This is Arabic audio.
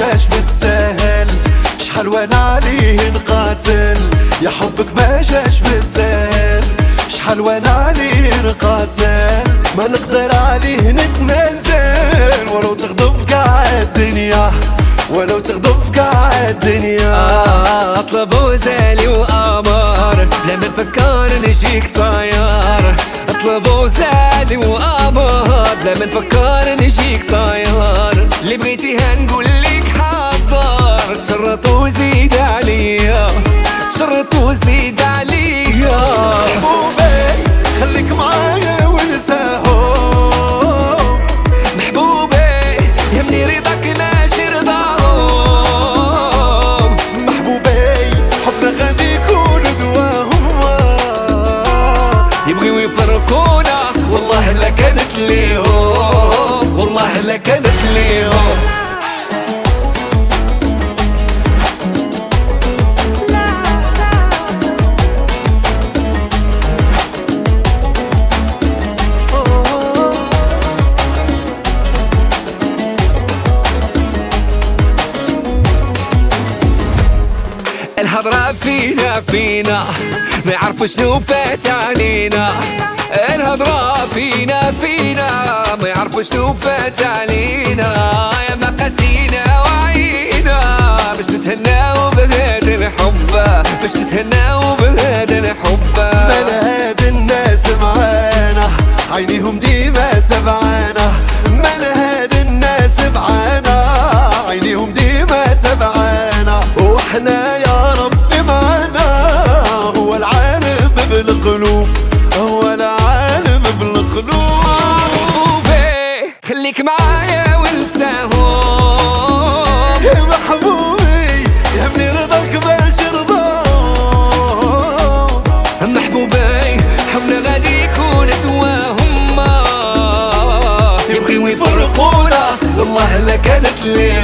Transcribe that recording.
جاش بالسهل، شحال وانا عليه نقاتل، يا حبك ما جاش بالسهل، شحال وانا عليه نقاتل، ما نقدر عليه نتنازل، ولو تغضب كاع الدنيا، ولو تغضب كاع الدنيا. اطلب وزالي وامر بلا ما نفكر نجيك طيار، اطلب وزالي وامر بلا ما نفكر نجيك طيار، اللي بغيتيها نقول لك حاضر، تشرط وزيد عليا، تشرط وزيد عليا. محبوبي خليك معايا ونساهم، محبوبي يهمني رضاك ماشي رضاهم، محبوبي حبنا غادي يكون دواهم، يبغيو يفرقونا والله لا كانت ليهم، والله لا كانت ليهم. الهضرة فينا ما يعرفوا شنو فات علينا، الهضرة فينا ما يعرفوا شنو فات علينا، يا ما قاسينا وعينا باش نتهناو بهذا الحب، باش نتهناو بهذا الحب. مالا هاد الناس معانا عينيهم ديما تبعانا، مالا هاد الناس معانا عينيهم ديما تبعانا، وحنا يا ربي معانا، هو العالم بالقلوب، هو العالم بالقلوب. محبوبي خليك معايا ونساهم، يا محبوبي يهمني رضاك باش رضاهم، محبوبي حبنا غادي يكون دواهم، يبغيو يفرقونا والله لا كانت ليه